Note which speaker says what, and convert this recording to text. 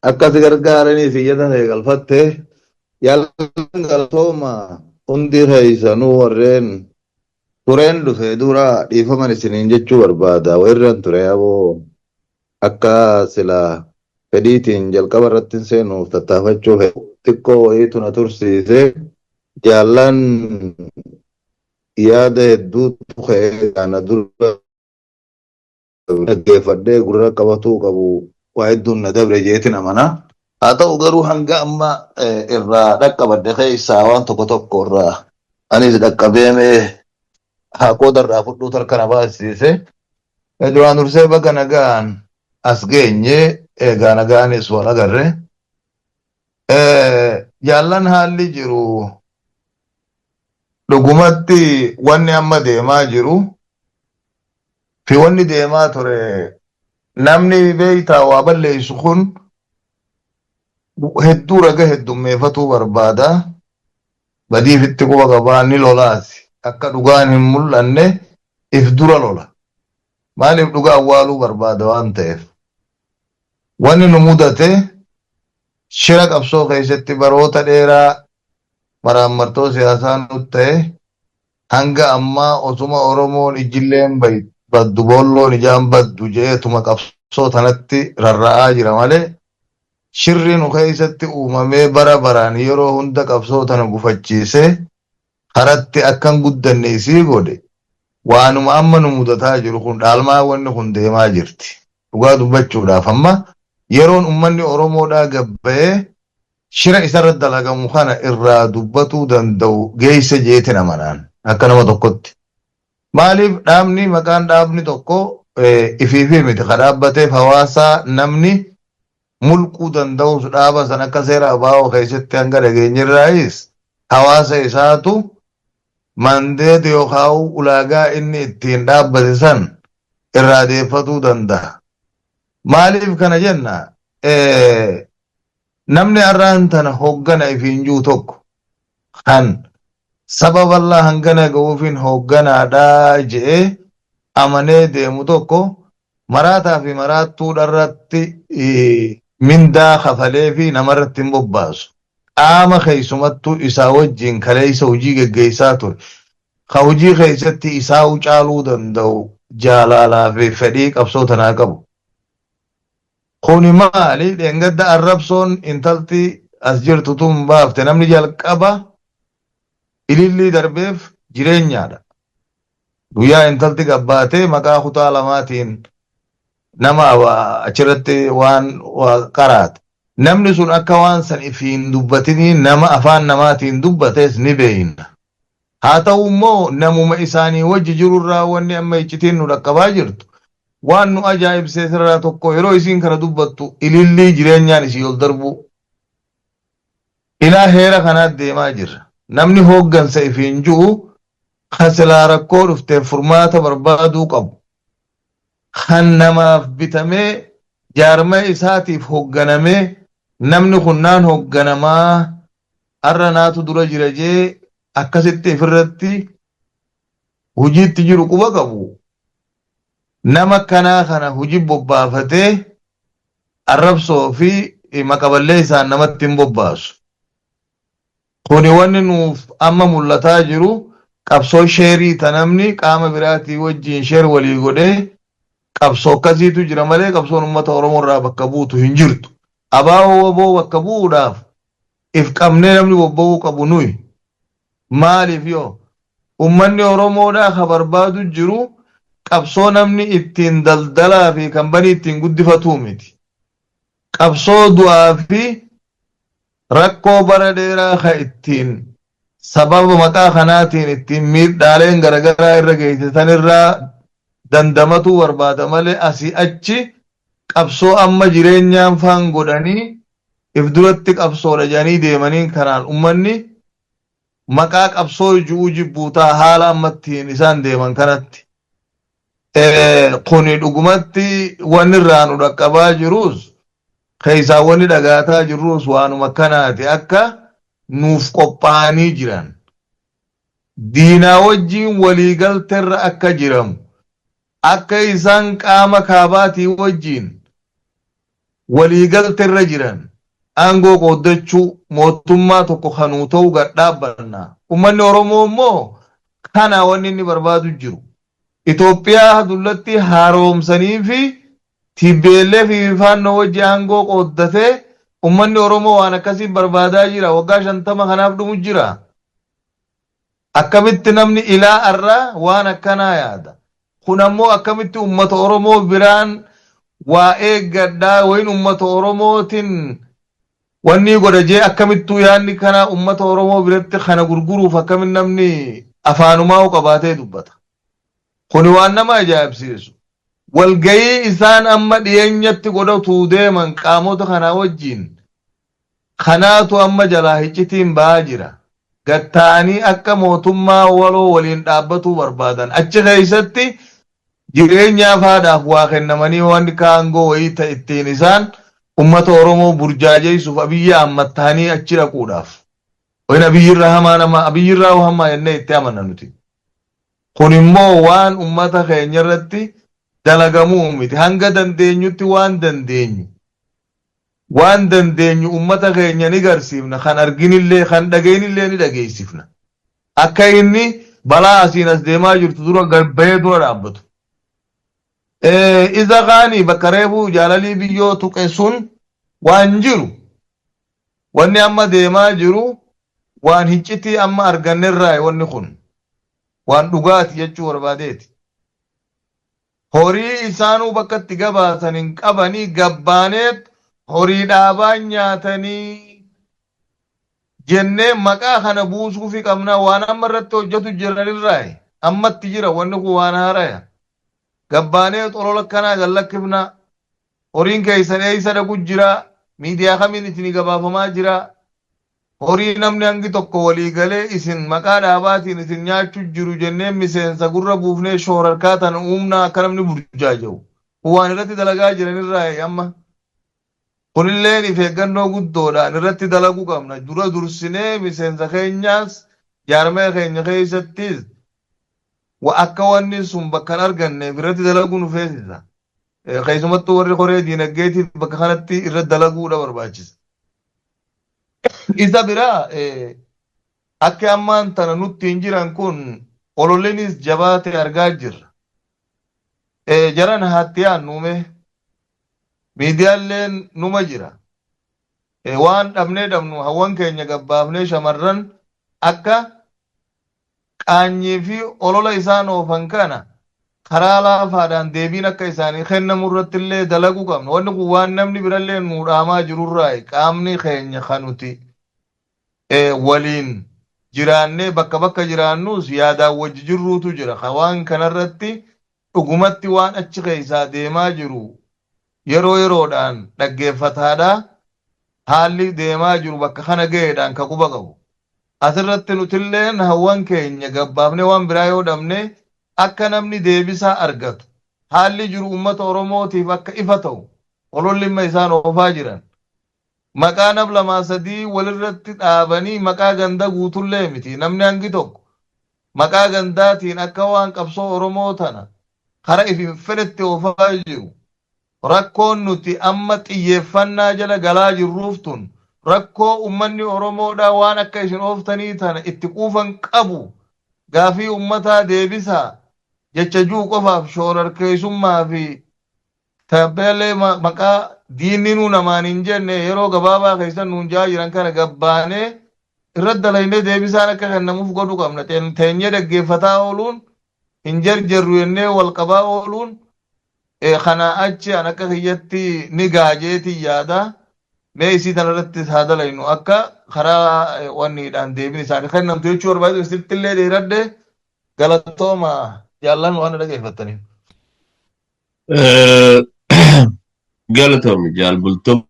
Speaker 1: akkas gargaaranii siyyata ta'e galfattee yaalan galtooma hundi keessanuu warreen tureen dhufe dura dhiifaman isiniin jechuu barbaada. Warreen ture aboo akka sila fedhiitiin jalqaba irratti seenuuf tattaafachuu xiqqoo wayiitu na tursiise jaallan yaada hedduu tuqee kana dura dhaggeeffadhee gurra qabatuu qabu waa hedduun na dabre jeetin amana. Haa ta'u garuu hanga amma irraa dhaqqabadde keessaa waan tokko tokko irraa anis dhaqqabeemee haa qoodarraa fudhuu tarka na baasise. Duraan dursee baga nagaan as geenye egaa nagaanis wal agarre. Jaallan haalli jiru dhugumatti wanni amma deemaa jiru fi wanni deemaa ture namni beeytaa waa balleessu kun hedduu raga heddummeeffatuu barbaada. Badiifitti quba qabaa ni lolaasi akka dhugaan hin mul'anne if dura lola. Maaliif dhugaa awwaaluu barbaada waan ta'eef. Wanni nu mudate shira qabsoo keessatti baroota dheeraa maraammartoo siyaasaa nutti ta'e hanga ammaa osuma Oromoon ijilleen baddu boolloon ijaan baddu jeetuma qabsoo tanatti rarra'aa jira malee shirri nu keessatti uumamee bara baraan yeroo hunda qabsoo tana gufachiise haratti akkan guddanne isii godhe waanuma amma nu mudataa jiru kun dhaalmaa wanni kun deemaa jirti. Dhugaa dubbachuudhaaf amma yeroon ummanni Oromoodhaa gabba'ee shira isarratti dalagamu kana irraa dubbatuu danda'u geesse jeetin amanaan akka nama tokkotti. Maaliif dhaabni maqaan dhaabni tokko ifiifii miti ka dhaabbateef hawaasaa namni mulquu danda'us dhaaba san akka seera abaa'oo keessatti hanga dhageenyirraayis hawaasa isaatu mandeet yookaan ulaagaa inni ittiin dhaabbate san irraa deeffatuu danda'a. Maaliif kana jenna namni har'aan tana hoggana ifiin jiru tokko kan sababallaa hangana ga'uufin hogganaadhaa je'ee amanee deemu tokko maraataa fi maraattuudharratti mindaa kafalee fi namarratti hin bobbaasu. Qaama keessumattuu isaa wajjin kaleessa hojii geggeessaa ture. Ka hojii keessatti isaa caaluu danda'u jaalalaa fi fedhii qabsoo tanaa qabu. Kuni maali dheengadda arrabsoon intalti as jirtu tun baafte namni jalqaba ilillii darbeef jireenyaadha. Guyyaa intalti gabbaatee maqaa kutaa lamaatiin nama achirratti waan qaraate. Namni sun akka waan san ifiin dubbatinii nama afaan namaatiin dubbates ni beeyna. Haa ta'u immoo namuma isaanii wajji jirurraa wanni amma iccitiin nu dhaqqabaa jirtu. Waan nu ajaa'ibsee sirraa tokko yeroo isiin kana dubbattu ilillii jireenyaan isii ol darbu. Ilaa heera kanaat deemaa jirra. Namni hooggansa ifiin jiru kasilaa rakkoo dhufteef furmaata barbaaduu qabu. Kan namaaf bitamee jaarma isaatiif hoogganamee namni kunnaan hoogganamaa har'a naatu dura jira jee akkasitti ifirratti hojiitti jiru quba qabu. Nama kanaa kana hojii bobbaafatee arrabsoo fi maqaballee isaan namatti hin bobbaasu. Kuni wanni nuuf amma mul'ataa jiru qabsoo sheerii ta namni qaama biraatii wajjin sheer walii godhee qabsoo akkasiitu jira malee qabsoon uummata Oromoo irraa bakka buutu hin jirtu. Abaa'oo waboo bakka bu'uudhaaf if qabnee namni bobba'uu qabu nuyi. Maaliif yoo uummanni Oromoodhaa ka barbaadu jiru qabsoo namni ittiin daldalaa fi kan bani ittiin guddifatu miti. Qabsoo du'aa fi rakkoo bara dheeraa ka ittiin sababa maqaa kanaatiin ittiin miidhaaleen garagaraa irra geessisan irraa dandamatu barbaada malee asii achi qabsoo amma jireenyaan faan godhanii if duratti qabsoodha jedhanii deemanii kanaan ummanni maqaa qabsoo ji'uu jibbuutaa haala ammattiin isaan deeman kanatti. Kuni dhugumatti wanni irraa nu dhaqqabaa jirus keessaa wanni dhagaataa jirrus waanuma kanaati akka nuuf qophaa'anii jiran. Diinaa wajjiin waliigalteerra akka jiramu. Akka isaan qaama kaabaatii wajjin waliigaltee irra jiran aangoo qooddachuu mootummaa tokko kanuu ta'uu gadhaabbanna. Uummanni Oromoo immoo kana wanni inni barbaadu jiru. Itoophiyaa dullatti haaromsanii fi TPLF fi faannoo wajji aangoo qooddatee uummanni Oromoo waan akkasii barbaadaa jira. Waggaa 50 kanaaf dhumu jira. Akkamitti namni ilaa irraa waan akkanaa yaada. Kun ammoo akkamitti uummata Oromoo biraan waa eeggadhaa wayin uummata Oromootiin wanni godhajee akkamittuu yaadni kana uummata Oromoo biratti kana gurguruuf akkamitti namni afaanumaa qabaatee dubbata. Kuni waan nama ajaa'ibsiisu. Walgayii isaan amma dhiyeenyatti godhatu deeman qaamota kanaa wajjin kanaatu amma jalaa hiccitiin ba'aa jira. Gattaanii akka mootummaa waloo waliin dhaabbatuu barbaadan. Achi keessatti jireenyaaf haadhaaf waa kennamanii waan kaangoo wayii ittiin isaan ummata Oromoo burjaajeessuuf Abiyyi ammattaanii achi dhaquudhaaf. Wayna Abiyyirraa hamaa jennee itti amanna nuti. Kun immoo waan ummata keenya irratti dalagamuu miti. Hanga dandeenyutti waan dandeenyu ummata keenya ni garsiifna. Kan arginillee kan dhageenillee ni dhageessifna. Akka inni balaa asiin as deemaa jirtu dura garbee dura dhaabbatu. Isa kaanii bakka reebuu jaalalii biyyoo tuqe sun waan jiru. Wanni amma deemaa jiru waan hiccitii amma argannerraa wanni kun. Waan dhugaati jechuu barbaadeeti. Horii isaanuu bakka itti gabaasan hin qabanii gabbaaneet horii dhaabaa nyaatanii jennee maqaa kana buusuufi qabna waan amma irratti hojjetu jiranirraa ammatti jira wanni kun waan haaraya. Gabbaanee xolola kanaa gallakkifna horiin keessan eeysa dhaqu jira miidiyaa kamiin isin gabaafamaa jira horii namni hangi tokko walii galee isin maqaa dhaabaatiin isin nyaachuu jiru jennee miseensa gurra buufnee shoorarkaa tan uumna akka namni burjaaja'u waan irratti dalagaa jiranirraa amma kunilleen if eeggannoo guddoodhaan irratti dalaguu qabna dura dursinee miseensa keenyaas jaarmee keenya keessattis akka wanni sun bakka arganneef irratti dalaguu nu feesisa. Keessumattuu warri koree diinagdeetiif bakka kanatti irratti dalaguudha barbaachisa. Isa biraa akka ammaan tana nutti hin jiran kun olollinis jabaate argaa jirra. Jaran hattiyaan nuume miidiyaaleen numa jira. Waan dhabnee dhabnu hawwan keenya gabbaafnee shamarran akka qaanyii fi olola isaan oofan kana karaa laafaadhaan deebiin akka isaanii kennamu irratti illee dalaguu qabna. Wanni kun waan namni birallee nu dhaamaa jirurraa qaamni keenya kanuti waliin jiraannee bakka jiraannus yaadaan wajji jirruutu jira. Waan kanarratti dhugumatti waan achi keessaa deemaa jiru yeroo yeroodhaan dhaggeeffataadha. Haalli deemaa jiru bakka kana gaheedhaan ka quba qabu. Asirratti nutilleen hawwan keenya gabbaafnee waan biraa yoo dhabne akka namni deebisaa argatu haalli jiru uummata Oromootiif akka ifa ta'u olollimma isaan oofaa jiran maqaa nab lamaa sadii walirratti dhaabanii maqaa ganda guutullee miti namni hangi tokko maqaa gandaatiin akka waan qabsoo Oromoo tana kara ifin fedhetti oofaa jiru rakkoon nuti amma xiyyeeffannaa jala galaa jirruuf tun rakkoo ummanni Oromoodhaa waan akka isin ooftanii tana itti quufan qabu gaafii ummataa deebisaa jecha juu qofaaf shoorarkeessummaa fi tabbeelee maqaa diinni nuu namaan hin jenne yeroo gabaabaa keessan nuun jaa jiran kana gabbaanee irratti dalaynee deebisaan akka kennamuuf godhu qabna. Teenyee dhaggeeffataa ooluun hin jarjarru jennee wal qabaa ooluun kanaa achi an akka kiyyatti ni gaajeetii yaada. Mee isii tanarratti haa dalaynu akka karaa wanniidhaan deebiin isaanii kennamtu jechuu barbaadu isinitti illee dheeradde galatooma jaallan waan dhaggeeffattaniif.
Speaker 2: Galatoomi jaalbultoo